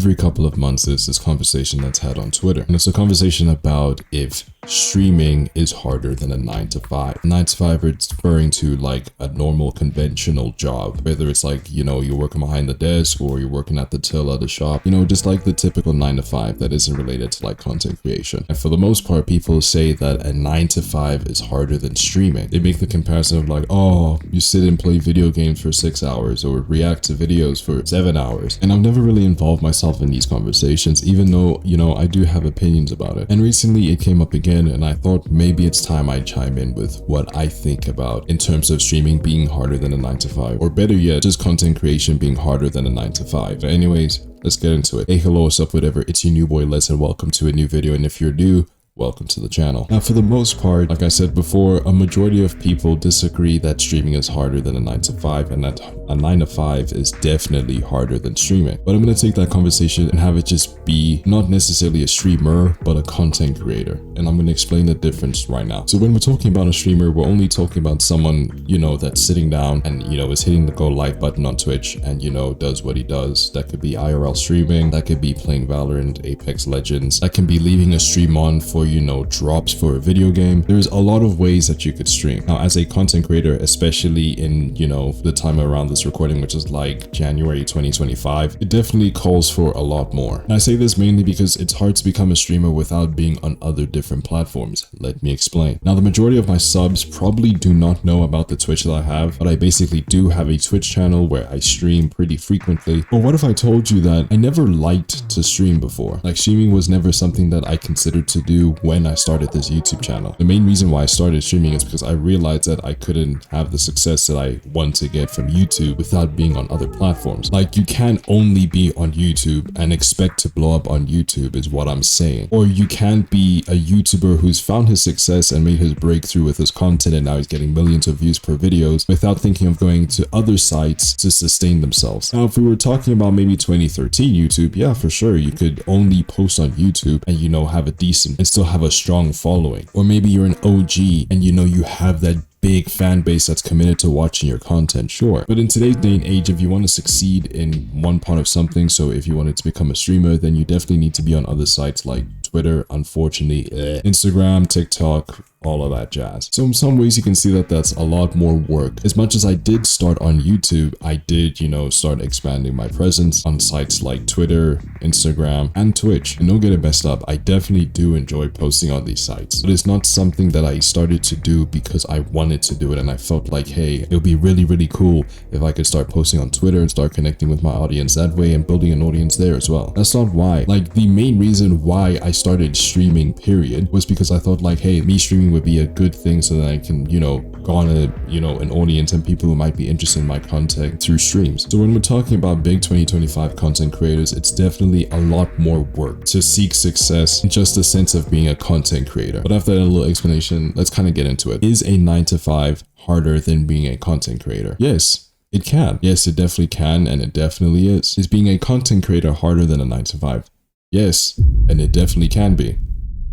every couple of months there's this conversation that's had on Twitter, and it's a conversation about if streaming is harder than a 9 to 5. 9 to 5 is referring to like a normal conventional job, whether it's like, you know, you're working behind the desk or you're working at the till of the shop, you know, just like the typical 9 to 5 that isn't related to like content creation. And for the most part, people say that a 9 to 5 is harder than streaming. They make the comparison of like, oh, you sit and play video games for 6 hours or react to videos for 7 hours. And I've never really involved myself in these conversations, even though, you know, I do have opinions about it. And recently it came up again, and I thought maybe it's time I chime in with what I think about in terms of streaming being harder than a 9 to 5, or better yet, just content creation being harder than a 9 to 5. But anyways, let's get into it. Hey, hello, what's up, whatever. It's your new boy Les, and welcome to a new video. And if you're new, welcome to the channel. Now, for the most part, like I said before, a majority of people disagree that streaming is harder than a 9 to 5, and that a 9 to 5 is definitely harder than streaming. But I'm going to take that conversation and have it just be not necessarily a streamer, but a content creator. And I'm going to explain the difference right now. So when we're talking about a streamer, we're only talking about someone, you know, that's sitting down and, you know, is hitting the go live button on Twitch and, you know, does what he does. That could be IRL streaming, that could be playing Valorant, Apex Legends, that can be leaving a stream on for, you know, drops for a video game. There's a lot of ways that you could stream. Now, as a content creator, especially in, you know, the time around this recording, which is like January 2025, it definitely calls for a lot more. And I say this mainly because it's hard to become a streamer without being on other different platforms. Let me explain. Now, the majority of my subs probably do not know about the Twitch that I have, but I basically do have a Twitch channel where I stream pretty frequently. But what if I told you that I never liked to stream before? Like, streaming was never something that I considered to do when I started this YouTube channel. The main reason why I started streaming is because I realized that I couldn't have the success that I want to get from YouTube without being on other platforms. Like, you can't only be on YouTube and expect to blow up on YouTube is what I'm saying. Or you can't be a YouTuber who's found his success and made his breakthrough with his content and now he's getting millions of views per videos without thinking of going to other sites to sustain themselves. Now, if we were talking about maybe 2013 YouTube, yeah, for sure, you could only post on YouTube and, you know, have a decent and still have a strong following. Or maybe you're an OG and, you know, you have that big fan base that's committed to watching your content, sure. But in today's day and age, if you want to succeed in one part of something, so if you wanted to become a streamer, then you definitely need to be on other sites like Twitter, unfortunately, Instagram, TikTok, all of that jazz. So in some ways you can see that that's a lot more work. As much as I did start on YouTube, I did, you know, start expanding my presence on sites like Twitter, Instagram, and Twitch. And don't get it messed up, I definitely do enjoy posting on these sites, but it's not something that I started to do because I wanted to do it and I felt like, hey, it would be really, really cool if I could start posting on Twitter and start connecting with my audience that way and building an audience there as well. That's not why. Like, the main reason why I started streaming, period, was because I thought like, hey, me streaming would be a good thing so that I can, you know, garner, you know, an audience and people who might be interested in my content through streams. So when we're talking about big 2025 content creators, it's definitely a lot more work to seek success in just the sense of being a content creator. But after that little explanation, let's kind of get into it. Is a 9 to 5 harder than being a content creator? Yes, it can. Yes, it definitely can, and it definitely is. Is being a content creator harder than a 9 to 5? Yes, and it definitely can be.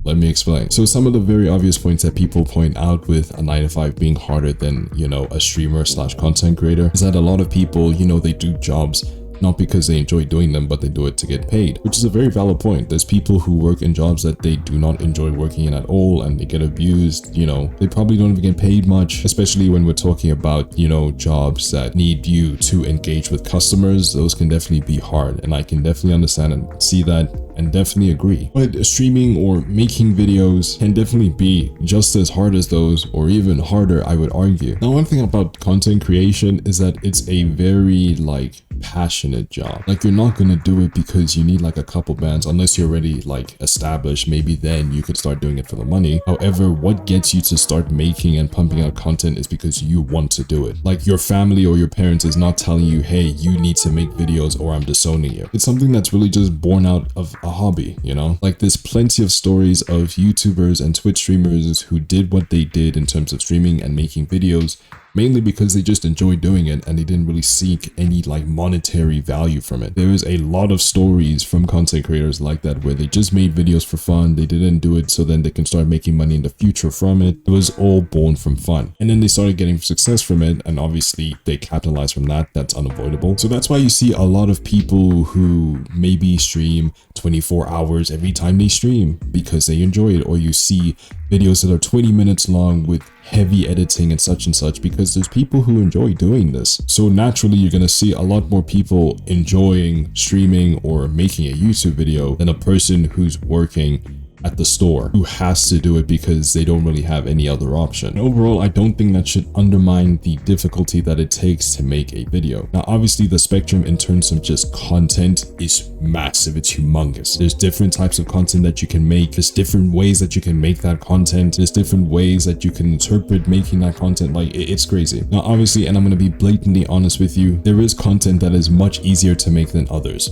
Let me explain. So some of the very obvious points that people point out with a 9 to 5 being harder than, you know, a streamer slash content creator is that a lot of people, you know, they do jobs not because they enjoy doing them, but they do it to get paid, which is a very valid point. There's people who work in jobs that they do not enjoy working in at all and they get abused, you know, they probably don't even get paid much, especially when we're talking about, you know, jobs that need you to engage with customers. Those can definitely be hard, and I can definitely understand and see that and definitely agree. But streaming or making videos can definitely be just as hard as those, or even harder, I would argue. Now, one thing about content creation is that it's a very like passionate job. Like, you're not gonna do it because you need like a couple bands, unless you're already like established. Maybe then you could start doing it for the money. However, what gets you to start making and pumping out content is because you want to do it. Like, your family or your parents is not telling you, hey, you need to make videos or I'm disowning you. It's something that's really just born out of a hobby, you know? Like, there's plenty of stories of YouTubers and Twitch streamers who did what they did in terms of streaming and making videos mainly because they just enjoy doing it and they didn't really seek any like monetary value from it. There is a lot of stories from content creators like that where they just made videos for fun. They didn't do it so then they can start making money in the future from it. It was all born from fun. And then they started getting success from it, and obviously they capitalized from that. That's unavoidable. So that's why you see a lot of people who maybe stream 24 hours every time they stream because they enjoy it, or you see videos that are 20 minutes long with heavy editing and such because there's people who enjoy doing this. So naturally you're gonna see a lot more people enjoying streaming or making a YouTube video than a person who's working at the store who has to do it because they don't really have any other option. And overall, I don't think that should undermine the difficulty that it takes to make a video. Now, obviously the spectrum in terms of just content is massive. It's humongous. There's different types of content that you can make. There's different ways that you can make that content. There's different ways that you can interpret making that content. Like, it's crazy. Now, obviously, and I'm going to be blatantly honest with you, there is content that is much easier to make than others.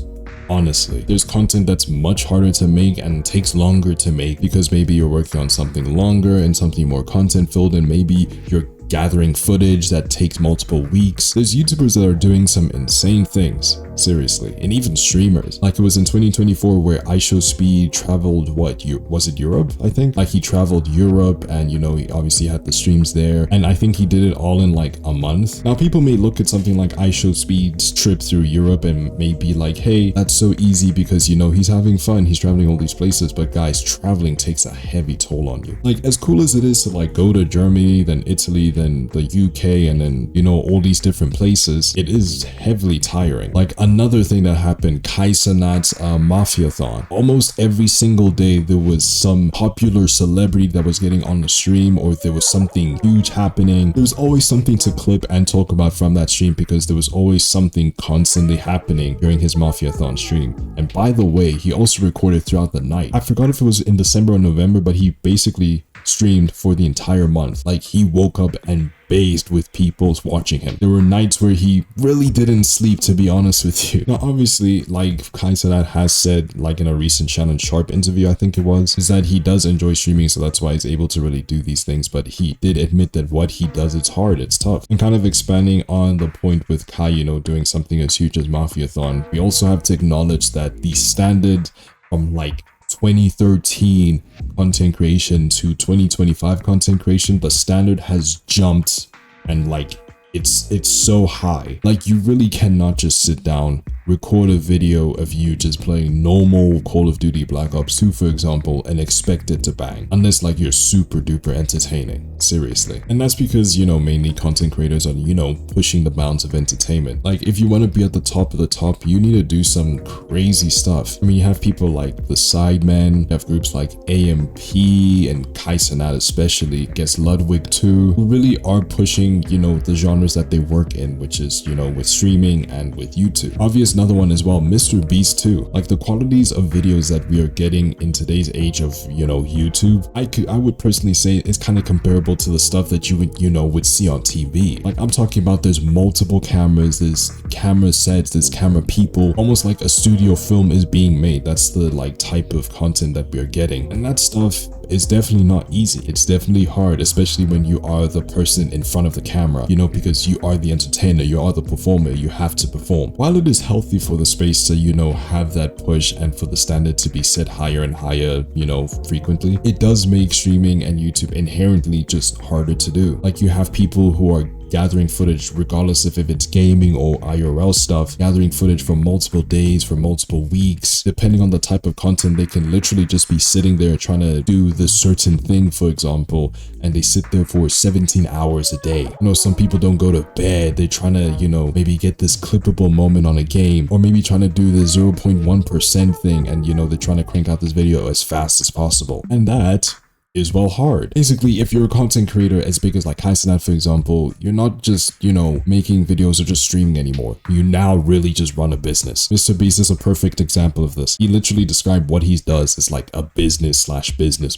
Honestly, there's content that's much harder to make and takes longer to make because maybe you're working on something longer and something more content filled, and maybe you're gathering footage that takes multiple weeks. There's YouTubers that are doing some insane things, seriously, and even streamers. Like it was in 2024 where IShowSpeed traveled, was it Europe? I think like he traveled Europe, and you know, he obviously had the streams there, and I think he did it all in like a month. Now people may look at something like IShowSpeed's trip through Europe and may be like, hey, that's so easy because you know he's having fun, he's traveling all these places. But guys, traveling takes a heavy toll on you. Like as cool as it is to like go to Germany, then Italy, then the UK, and then you know all these different places, it is heavily tiring. Like another thing that happened, Kaisenat's Mafiathon. Almost every single day there was some popular celebrity that was getting on the stream, or there was something huge happening. There was always something to clip and talk about from that stream because there was always something constantly happening during his Mafiathon stream. And by the way, he also recorded throughout the night. I forgot if it was in December or November, but he basically streamed for the entire month. Like he woke up and bathed with people watching him. There were nights where he really didn't sleep, to be honest with you. Now obviously, like Kaisenat has said, like in a recent Shannon Sharp interview I think it was, is that he does enjoy streaming, so that's why he's able to really do these things. But he did admit that what he does, it's hard, it's tough. And kind of expanding on the point with Kai, you know, doing something as huge as Mafiathon, we also have to acknowledge that the standard from like 2013 content creation to 2025 content creation, the standard has jumped, and like it's so high. Like you really cannot just sit down, record a video of you just playing normal Call of Duty Black Ops 2, for example, and expect it to bang, unless like you're super duper entertaining, seriously. And that's because, you know, mainly content creators are, you know, pushing the bounds of entertainment. Like if you want to be at the top of the top, you need to do some crazy stuff. I mean, you have people like the Sidemen, you have groups like AMP and Kaisenat especially, Guess Ludwig too, who really are pushing, you know, the genres that they work in, which is, you know, with streaming and with YouTube. Obvious another one as well, Mr. Beast too. Like the qualities of videos that we are getting in today's age of, you know, YouTube, I would personally say it's kind of comparable to the stuff that you would, you know, would see on TV. Like I'm talking about, there's multiple cameras, there's camera sets, there's camera people, almost like a studio film is being made. That's the like type of content that we're getting, and that stuff is definitely not easy. It's definitely hard, especially when you are the person in front of the camera, you know, because you are the entertainer, you are the performer, you have to perform. While it is healthy for the space to, you know, have that push and for the standard to be set higher and higher, you know, frequently, it does make streaming and YouTube inherently just harder to do. Like you have people who are gathering footage, regardless if it's gaming or IRL stuff, gathering footage for multiple days, for multiple weeks. Depending on the type of content, they can literally just be sitting there trying to do this certain thing, for example, and they sit there for 17 hours a day. You know, some people don't go to bed. They're trying to, you know, maybe get this clippable moment on a game, or maybe trying to do the 0.1% thing, and, you know, they're trying to crank out this video as fast as possible. And that is well hard. Basically, if you're a content creator as big as like Kaisenat, for example, you're not just, you know, making videos or just streaming anymore. You now really just run a business. Mr. Beast is a perfect example of this. He literally described what he does as like a business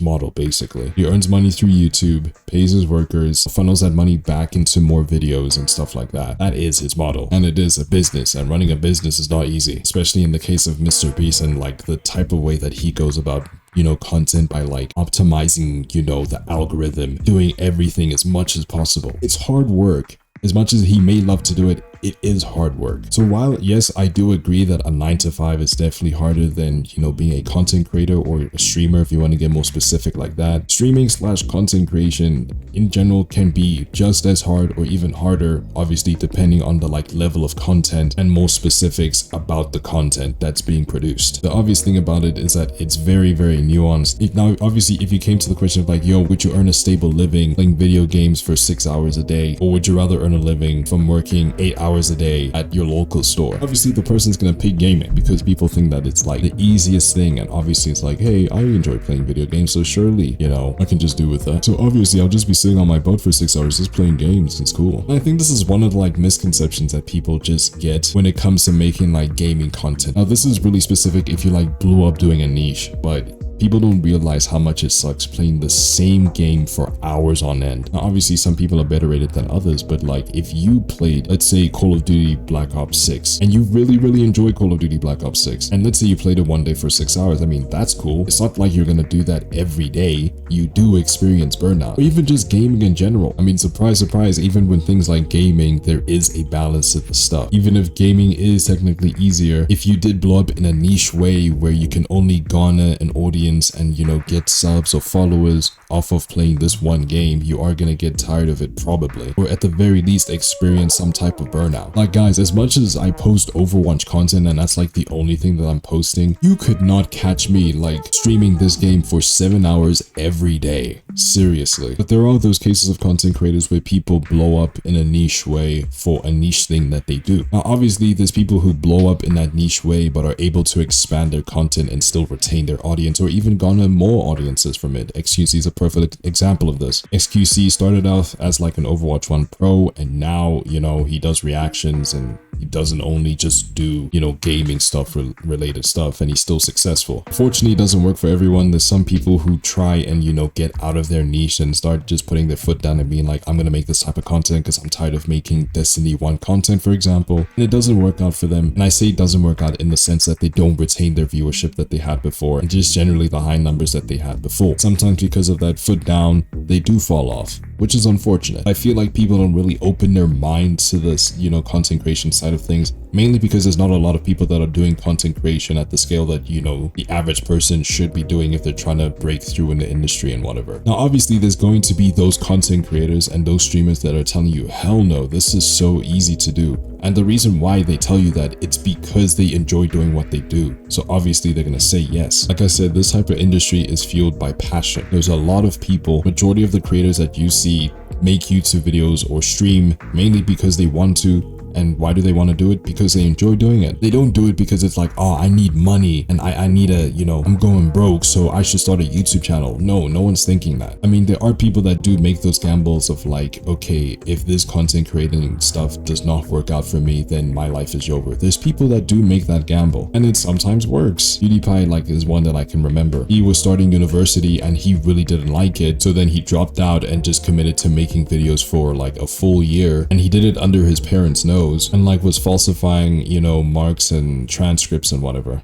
model, basically. He earns money through YouTube, pays his workers, funnels that money back into more videos and stuff like that. That is his model. And it is a business, and running a business is not easy, especially in the case of Mr. Beast and like the type of way that he goes about, you know, content by like optimizing, you know, the algorithm, doing everything as much as possible. It's hard work. As much as he may love to do it, it is hard work. So while, yes, I do agree that a 9 to 5 is definitely harder than, you know, being a content creator or a streamer, if you want to get more specific like that, streaming / content creation in general can be just as hard or even harder, obviously depending on the like level of content and more specifics about the content that's being produced. The obvious thing about it is that it's very, very nuanced. Now, obviously, if you came to the question of like, yo, would you earn a stable living playing video games for 6 hours a day, or would you rather earn a living from working 8 hours a day at your local store? Obviously, the person's gonna pick gaming because people think that it's like the easiest thing, and obviously it's like, hey, I enjoy playing video games, so surely, you know, I can just do with that. So obviously I'll just be sitting on my butt for 6 hours just playing games. It's cool. And I think this is one of the like misconceptions that people just get when it comes to making like gaming content. Now, this is really specific if you like blew up doing a niche, but people don't realize how much it sucks playing the same game for hours on end. Now, obviously, some people are better at it than others, but like if you played, let's say, Call of Duty Black Ops 6, and you really enjoy Call of Duty Black Ops 6, and let's say you played it one day for 6 hours, I mean, that's cool. It's not like you're gonna do that every day. You do experience burnout, or even just gaming in general. I mean, surprise, surprise, even when things like gaming, there is a balance to the stuff. Even if gaming is technically easier, if you did blow up in a niche way where you can only garner an audience and, you know, get subs or followers off of playing this one game, you are gonna get tired of it probably, or at the very least experience some type of burnout. Like, guys, as much as I post Overwatch content and that's like the only thing that I'm posting, you could not catch me like streaming this game for 7 hours every day. Seriously. But there are those cases of content creators where people blow up in a niche way for a niche thing that they do. Now, obviously, there's people who blow up in that niche way but are able to expand their content and still retain their audience, or even garner more audiences from it. XQC is a perfect example of this. XQC started off as like an Overwatch 1 pro, and now, you know, he does reactions and he doesn't only just do, you know, gaming stuff related stuff, and he's still successful. Fortunately, it doesn't work for everyone. There's some people who try and, you know, get out of their niche and start just putting their foot down and being like, I'm gonna make this type of content because I'm tired of making Destiny 1 content, for example, and it doesn't work out for them. And I say it doesn't work out in the sense that they don't retain their viewership that they had before, and just generally the high numbers that they had before. Sometimes because of that foot down, they do fall off, which is unfortunate. I feel like people don't really open their mind to this, you know, content creation side of things, mainly because there's not a lot of people that are doing content creation at the scale that, you know, the average person should be doing if they're trying to break through in the industry and whatever. Now, obviously, there's going to be those content creators and those streamers that are telling you, hell no, this is so easy to do. And the reason why they tell you that, it's because they enjoy doing what they do. So obviously they're gonna say yes. Like I said, this type of industry is fueled by passion. There's a lot of people, majority of the creators that you see make YouTube videos or stream mainly because they want to. And why do they want to do it? Because they enjoy doing it. They don't do it because it's like, oh, I need money and I need a, you know, I'm going broke, so I should start a YouTube channel. No one's thinking that. I mean, there are people that do make those gambles of like, okay, if this content creating stuff does not work out for me, then my life is over. There's people that do make that gamble, and it sometimes works. PewDiePie like is one that I can remember. He was starting university and he really didn't like it, so then he dropped out and just committed to making videos for like a full year, and he did it under his parents' nose, and like was falsifying, you know, marks and transcripts and whatever.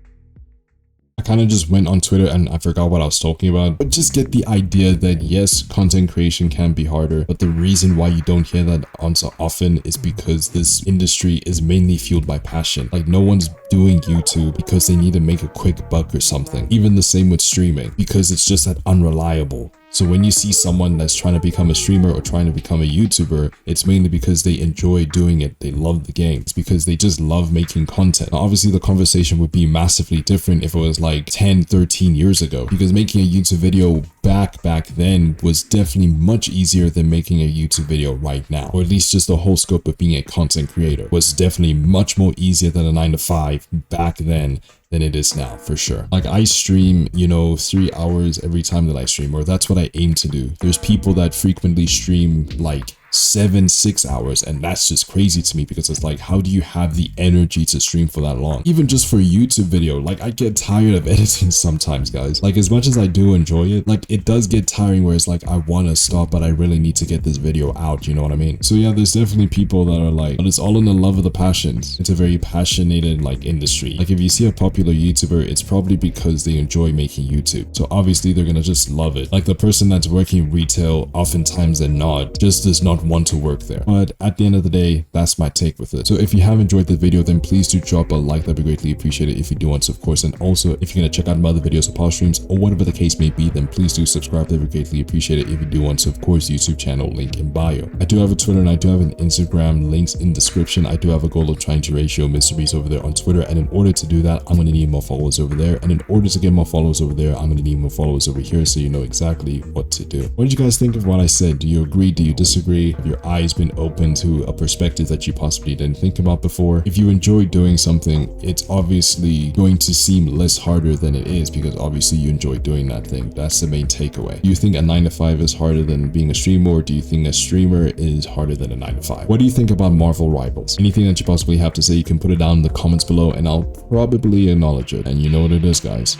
I kind of just went on Twitter and I forgot what I was talking about, but just get the idea that yes, content creation can be harder, but the reason why you don't hear that on so often is because this industry is mainly fueled by passion. Like, no one's doing YouTube because they need to make a quick buck or something. Even the same with streaming, because it's just that unreliable. So when you see someone that's trying to become a streamer or trying to become a YouTuber, it's mainly because they enjoy doing it. They love the game. It's because they just love making content. Now, obviously, the conversation would be massively different if it was like 10, 13 years ago, because making a YouTube video back then was definitely much easier than making a YouTube video right now, or at least just the whole scope of being a content creator was definitely much more easier than a 9 to 5 back then than it is now, for sure. Like, I stream, you know, 3 hours every time that I stream, or that's what I aim to do. There's people that frequently stream like 6 hours, and that's just crazy to me because it's like, how do you have the energy to stream for that long? Even just for a YouTube video, like I get tired of editing sometimes, guys. Like as much as I do enjoy it, like it does get tiring where it's like I want to stop, but I really need to get this video out, you know what I mean? So yeah, there's definitely people that are like, but it's all in the love of the passions. It's a very passionated like industry. Like if you see a popular YouTuber, it's probably because they enjoy making YouTube. So obviously they're gonna just love it. Like the person that's working retail, oftentimes they're not, just does not want to work there. But at the end of the day, that's my take with it. So if you have enjoyed the video, then please do drop a like. That'd be greatly appreciated if you do want to, of course. And also, if you're gonna check out my other videos or past streams or whatever the case may be, then please do subscribe. That'd be greatly appreciated if you do want to, of course. YouTube channel link in bio. I do have a Twitter and I do have an Instagram, links in description. I do have a goal of trying to ratio Mr. Beast over there on Twitter, and in order to do that, I'm gonna need more followers over there, and in order to get more followers over there, I'm gonna need more followers over here, so you know exactly what to do. What did you guys think of what I said? Do you agree? Do you disagree? Have your eyes been open to a perspective that you possibly didn't think about before? If you enjoy doing something, it's obviously going to seem less harder than it is because obviously you enjoy doing that thing. That's the main takeaway. Do you think a 9 to 5 is harder than being a streamer, or do you think a streamer is harder than a 9 to 5? What do you think about Marvel Rivals? Anything that you possibly have to say, you can put it down in the comments below and I'll probably acknowledge it. And you know what it is, guys.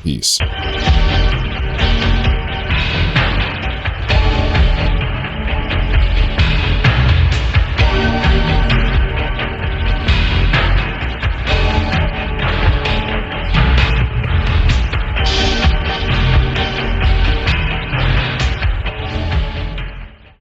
Peace.